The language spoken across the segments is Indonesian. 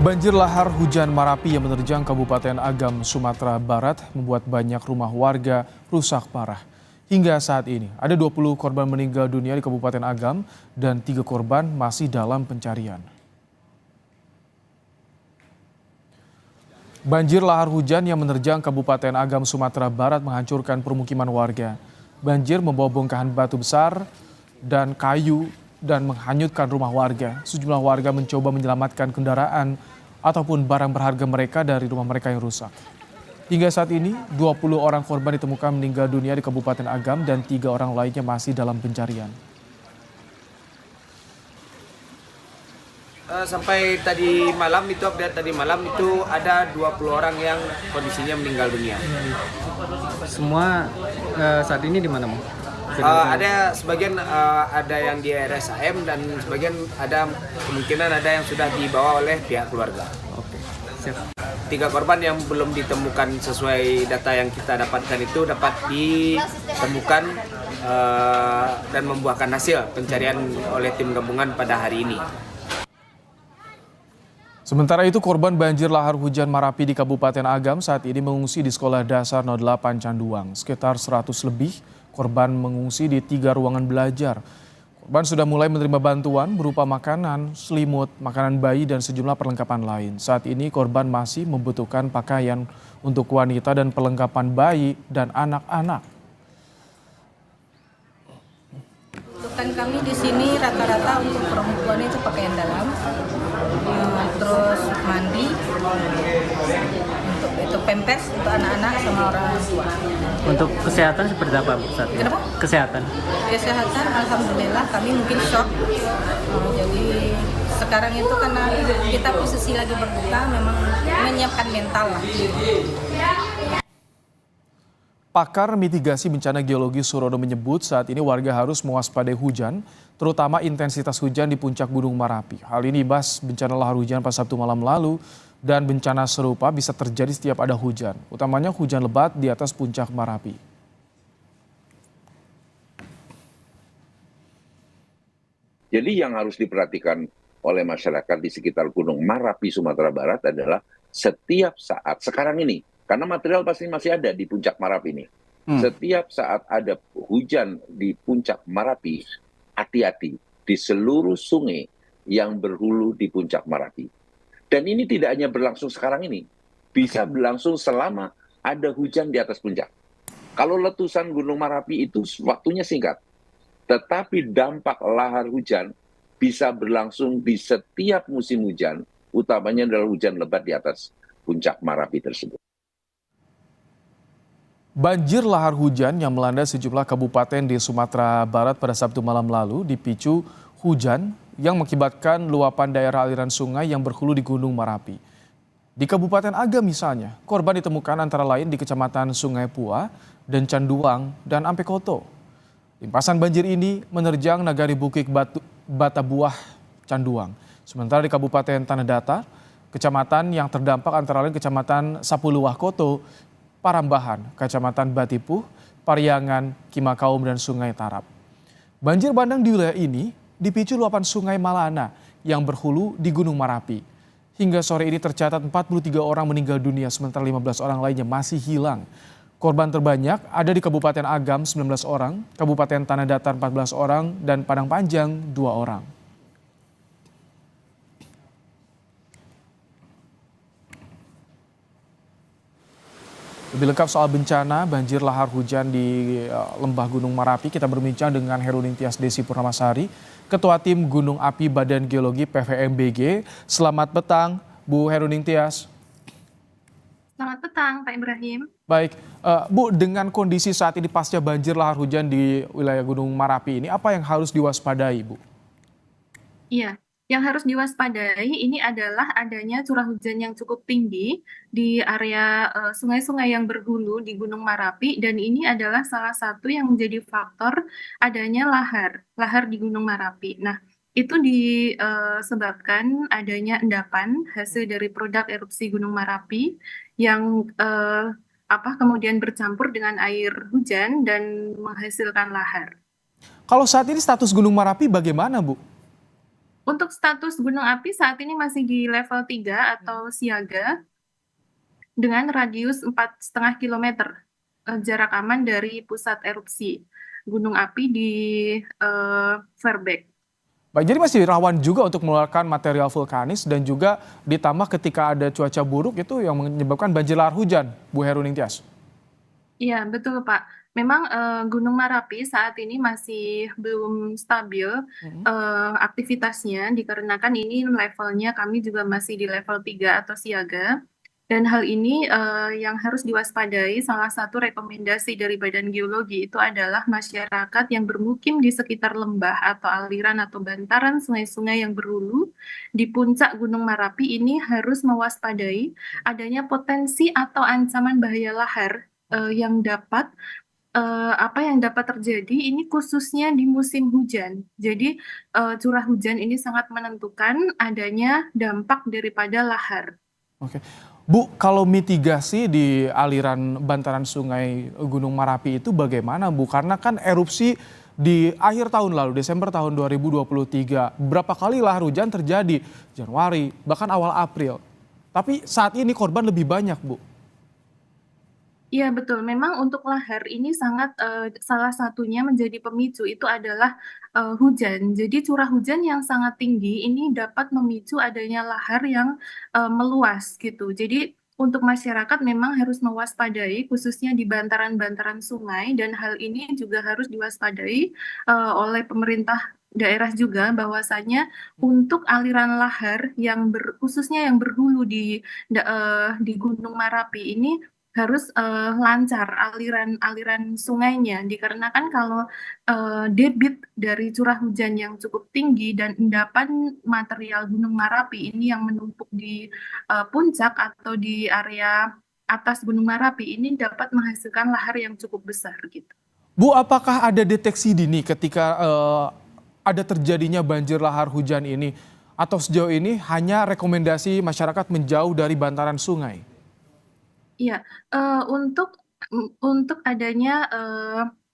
Banjir lahar hujan Marapi yang menerjang Kabupaten Agam, Sumatera Barat membuat banyak rumah warga rusak parah. Hingga saat ini, ada 20 korban meninggal dunia di Kabupaten Agam dan 3 korban masih dalam pencarian. Banjir lahar hujan yang menerjang Kabupaten Agam, Sumatera Barat menghancurkan permukiman warga. Banjir membawa bongkahan batu besar dan kayu dan menghanyutkan rumah warga. Sejumlah warga mencoba menyelamatkan kendaraan ataupun barang berharga mereka dari rumah mereka yang rusak. Hingga saat ini, 20 orang korban ditemukan meninggal dunia di Kabupaten Agam dan 3 orang lainnya masih dalam pencarian. Sampai tadi malam itu, update tadi malam itu ada 20 orang yang kondisinya meninggal dunia. Semua saat ini di mana, Bang? Ada sebagian ada yang di RSAM dan sebagian ada kemungkinan ada yang sudah dibawa oleh pihak keluarga. Oke, siap. 3 korban yang belum ditemukan sesuai data yang kita dapatkan itu dapat ditemukan dan membuahkan hasil pencarian oleh tim gabungan pada hari ini. Sementara itu, korban banjir lahar hujan Marapi di Kabupaten Agam saat ini mengungsi di Sekolah Dasar 08 Canduang. Sekitar 100 lebih korban mengungsi di 3 ruangan belajar. Korban sudah mulai menerima bantuan berupa makanan, selimut, makanan bayi, dan sejumlah perlengkapan lain. Saat ini korban masih membutuhkan pakaian untuk wanita dan perlengkapan bayi dan anak-anak. Kan kami di sini rata-rata untuk perempuan itu pakaian dalam, terus mandi, untuk itu pampers untuk anak-anak sama orang tua. Untuk kesehatan seperti apa, Bu, saat ini? Kenapa? Kesehatan. Kesehatan alhamdulillah kami mungkin shock. Jadi sekarang itu karena kita posisi lagi berduka, memang menyiapkan mental lah. Pakar mitigasi bencana geologi Surodo menyebut saat ini warga harus mewaspadai hujan, terutama intensitas hujan di puncak Gunung Marapi. Hal ini imbas bencana lahar hujan pada Sabtu malam lalu dan bencana serupa bisa terjadi setiap ada hujan, utamanya hujan lebat di atas puncak Marapi. Jadi yang harus diperhatikan oleh masyarakat di sekitar Gunung Marapi, Sumatera Barat adalah setiap saat sekarang ini, karena material pasti masih ada di puncak Marapi ini. Setiap saat ada hujan di puncak Marapi, hati-hati di seluruh sungai yang berhulu di puncak Marapi. Dan ini tidak hanya berlangsung sekarang ini, bisa berlangsung selama ada hujan di atas puncak. Kalau letusan Gunung Marapi itu waktunya singkat, tetapi dampak lahar hujan bisa berlangsung di setiap musim hujan, utamanya adalah hujan lebat di atas puncak Marapi tersebut. Banjir lahar hujan yang melanda sejumlah kabupaten di Sumatera Barat pada Sabtu malam lalu dipicu hujan yang mengakibatkan luapan daerah aliran sungai yang berhulu di Gunung Marapi. Di Kabupaten Agam misalnya, korban ditemukan antara lain di Kecamatan Sungai Pua dan Canduang dan Ampekoto. Limpasan banjir ini menerjang Nagari Bukit Batabuah Canduang. Sementara di Kabupaten Tanah Datar, kecamatan yang terdampak antara lain Kecamatan Sapuluwah Koto, Parambahan, Kecamatan Batipuh, Pariangan, Kimakaum, dan Sungai Tarap. Banjir bandang di wilayah ini dipicu luapan Sungai Malana yang berhulu di Gunung Marapi. Hingga sore ini tercatat 43 orang meninggal dunia, sementara 15 orang lainnya masih hilang. Korban terbanyak ada di Kabupaten Agam 19 orang, Kabupaten Tanah Datar 14 orang, dan Padang Panjang 2 orang. Lebih lengkap soal bencana banjir lahar hujan di Lembah Gunung Marapi, kita berbincang dengan Herudin Tias Desi Purnamasari, Ketua Tim Gunung Api Badan Geologi PVMBG. Selamat petang, Bu Herudin Tias. Selamat petang, Pak Ibrahim. Baik, Bu, dengan kondisi saat ini pasca banjir lahar hujan di wilayah Gunung Marapi ini, apa yang harus diwaspadai, Bu? Iya, yang harus diwaspadai ini adalah adanya curah hujan yang cukup tinggi di area sungai-sungai yang berhulu di Gunung Marapi, dan ini adalah salah satu yang menjadi faktor adanya lahar di Gunung Marapi. Nah, itu disebabkan adanya endapan hasil dari produk erupsi Gunung Marapi yang kemudian bercampur dengan air hujan dan menghasilkan lahar. Kalau saat ini status Gunung Marapi bagaimana, Bu? Untuk status gunung api saat ini masih di level 3 atau siaga dengan radius 4,5 kilometer jarak aman dari pusat erupsi gunung api di Fairbanks. Baik, jadi masih rawan juga untuk mengeluarkan material vulkanis dan juga ditambah ketika ada cuaca buruk itu yang menyebabkan banjir lahar hujan, Bu Heru Ningtyas. Iya, betul, Pak. Memang Gunung Merapi saat ini masih belum stabil aktivitasnya dikarenakan ini levelnya kami juga masih di level 3 atau siaga. Dan hal ini yang harus diwaspadai, salah satu rekomendasi dari Badan Geologi itu adalah masyarakat yang bermukim di sekitar lembah atau aliran atau bantaran sungai-sungai yang berhulu di puncak Gunung Merapi ini harus mewaspadai adanya potensi atau ancaman bahaya lahar yang dapat yang dapat terjadi ini khususnya di musim hujan. Jadi curah hujan ini sangat menentukan adanya dampak daripada lahar. Oke. Bu, kalau mitigasi di aliran bantaran sungai Gunung Merapi itu bagaimana, Bu? Karena kan erupsi di akhir tahun lalu, Desember tahun 2023, berapa kali lahar hujan terjadi? Januari, bahkan awal April. Tapi saat ini korban lebih banyak, Bu. Iya betul, memang untuk lahar ini sangat salah satunya menjadi pemicu itu adalah hujan. Jadi curah hujan yang sangat tinggi ini dapat memicu adanya lahar yang meluas gitu. Jadi untuk masyarakat memang harus mewaspadai khususnya di bantaran-bantaran sungai dan hal ini juga harus diwaspadai oleh pemerintah daerah juga bahwasanya untuk aliran lahar yang khususnya yang berhulu di Gunung Merapi ini harus lancar aliran sungainya dikarenakan kalau debit dari curah hujan yang cukup tinggi dan endapan material Gunung Merapi ini yang menumpuk di puncak atau di area atas Gunung Merapi ini dapat menghasilkan lahar yang cukup besar gitu. Bu, apakah ada deteksi dini ketika ada terjadinya banjir lahar hujan ini? Atau sejauh ini hanya rekomendasi masyarakat menjauh dari bantaran sungai? Iya, untuk adanya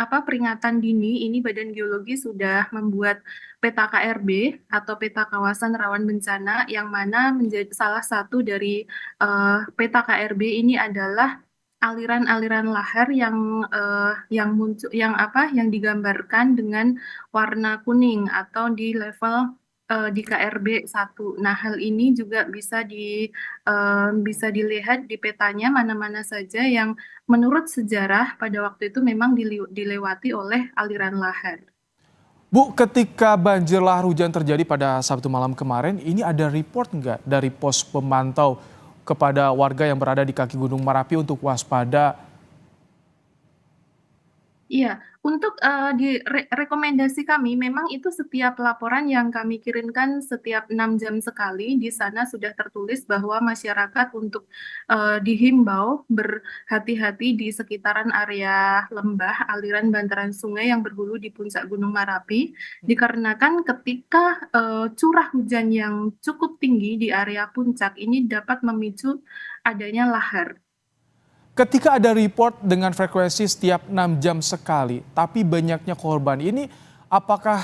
peringatan dini, ini Badan Geologi sudah membuat peta KRB atau peta kawasan rawan bencana, yang mana menjadi salah satu dari peta KRB ini adalah aliran-aliran lahar yang muncul, yang digambarkan dengan warna kuning atau di level di KRB 1. Nah, hal ini juga bisa dilihat di petanya mana-mana saja yang menurut sejarah pada waktu itu memang dilewati oleh aliran lahar. Bu, ketika banjir lahar hujan terjadi pada Sabtu malam kemarin, ini ada report nggak dari pos pemantau kepada warga yang berada di kaki Gunung Merapi untuk waspada? Iya, untuk di rekomendasi kami memang itu setiap laporan yang kami kirimkan setiap 6 jam sekali di sana sudah tertulis bahwa masyarakat untuk dihimbau berhati-hati di sekitaran area lembah aliran bantaran sungai yang berhulu di puncak Gunung Merapi dikarenakan ketika curah hujan yang cukup tinggi di area puncak ini dapat memicu adanya lahar. Ketika ada report dengan frekuensi setiap 6 jam sekali, tapi banyaknya korban ini, apakah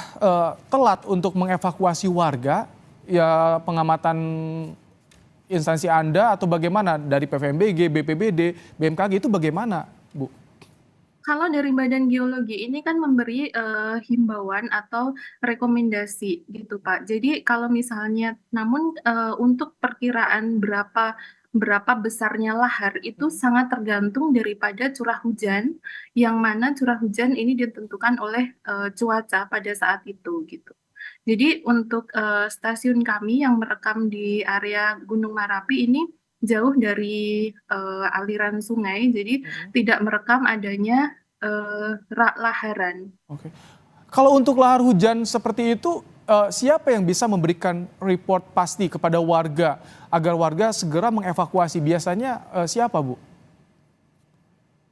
telat untuk mengevakuasi warga? Ya, pengamatan instansi Anda atau bagaimana dari PVMBG, BPBD, BMKG itu bagaimana, Bu? Kalau dari Badan Geologi ini kan memberi himbauan atau rekomendasi gitu Pak. Jadi kalau misalnya, namun untuk perkiraan berapa besarnya lahar itu sangat tergantung daripada curah hujan, yang mana curah hujan ini ditentukan oleh cuaca pada saat itu gitu. Jadi untuk stasiun kami yang merekam di area Gunung Merapi ini jauh dari aliran sungai, jadi tidak merekam adanya laharan. Oke. Kalau untuk lahar hujan seperti itu, siapa yang bisa memberikan report pasti kepada warga agar warga segera mengevakuasi? Biasanya siapa, Bu?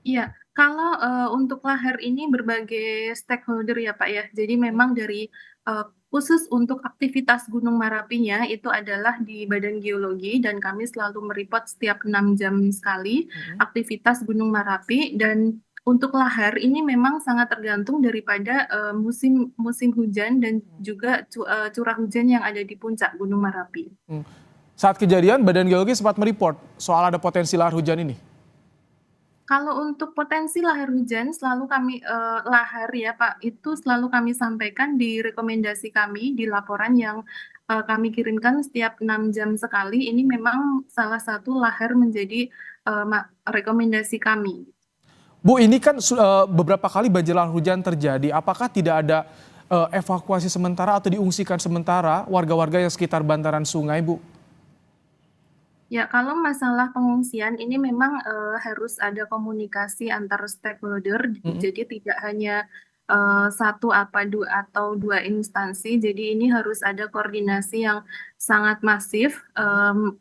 Iya, kalau untuk lahar ini berbagai stakeholder ya Pak ya. Jadi memang dari khusus untuk aktivitas Gunung Merapinya itu adalah di Badan Geologi dan kami selalu mereport setiap 6 jam sekali aktivitas Gunung Merapi dan untuk lahar ini memang sangat tergantung daripada musim musim hujan dan juga curah hujan yang ada di puncak Gunung Merapi. Saat kejadian, Badan Geologi sempat mereport soal ada potensi lahar hujan ini. Kalau untuk potensi lahar hujan selalu kami lahar ya Pak, itu selalu kami sampaikan di rekomendasi kami di laporan yang kami kirimkan setiap 6 jam sekali. Ini memang salah satu lahar menjadi rekomendasi kami. Bu, ini kan beberapa kali banjir lahar hujan terjadi. Apakah tidak ada evakuasi sementara atau diungsikan sementara warga-warga yang sekitar bantaran sungai, Bu? Ya, kalau masalah pengungsian ini memang harus ada komunikasi antar stakeholder, jadi tidak hanya satu atau dua instansi, jadi ini harus ada koordinasi yang sangat masif,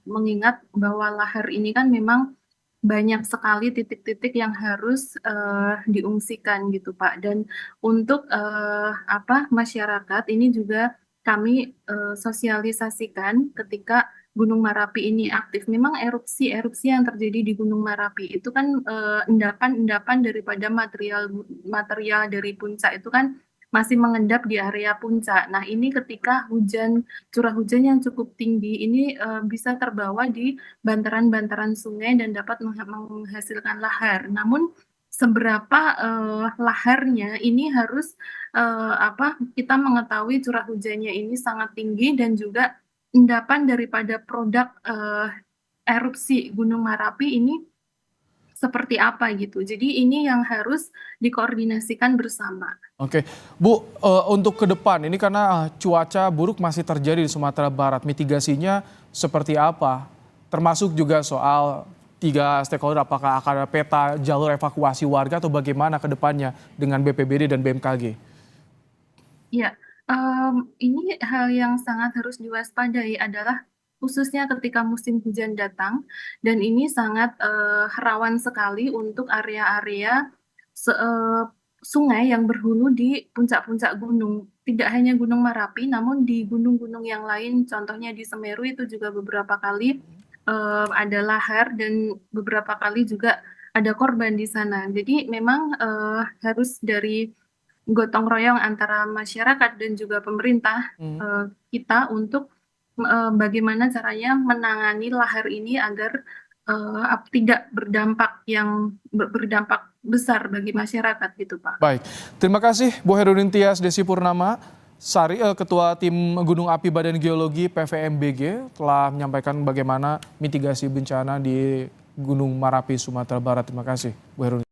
mengingat bahwa lahar ini kan memang banyak sekali titik-titik yang harus diungsikan gitu Pak. Dan untuk masyarakat ini juga kami sosialisasikan ketika Gunung Merapi ini aktif. Memang erupsi yang terjadi di Gunung Merapi itu kan endapan-endapan daripada material dari puncak itu kan masih mengendap di area puncak. Nah, ini ketika curah hujan yang cukup tinggi ini bisa terbawa di bantaran-bantaran sungai dan dapat menghasilkan lahar. Namun seberapa laharnya ini harus kita mengetahui curah hujannya ini sangat tinggi dan juga endapan daripada produk erupsi Gunung Merapi ini seperti apa gitu. Jadi ini yang harus dikoordinasikan bersama. Oke, Bu, untuk ke depan ini karena cuaca buruk masih terjadi di Sumatera Barat, mitigasinya seperti apa? Termasuk juga soal 3 stakeholder, apakah akan ada peta jalur evakuasi warga atau bagaimana ke depannya dengan BPBD dan BMKG? Ya, ini hal yang sangat harus diwaspadai adalah khususnya ketika musim hujan datang, dan ini sangat rawan sekali untuk area-area sungai yang berhulu di puncak-puncak gunung. Tidak hanya Gunung Merapi, namun di gunung-gunung yang lain, contohnya di Semeru itu juga beberapa kali ada lahar dan beberapa kali juga ada korban di sana. Jadi memang harus dari gotong royong antara masyarakat dan juga pemerintah kita untuk bagaimana caranya menangani lahar ini agar tidak berdampak besar bagi masyarakat gitu Pak. Baik, terima kasih Bu Herudin Tias Desi Purnama Sari, Ketua Tim Gunung Api Badan Geologi PVMBG telah menyampaikan bagaimana mitigasi bencana di Gunung Merapi, Sumatera Barat. Terima kasih Bu Herudin.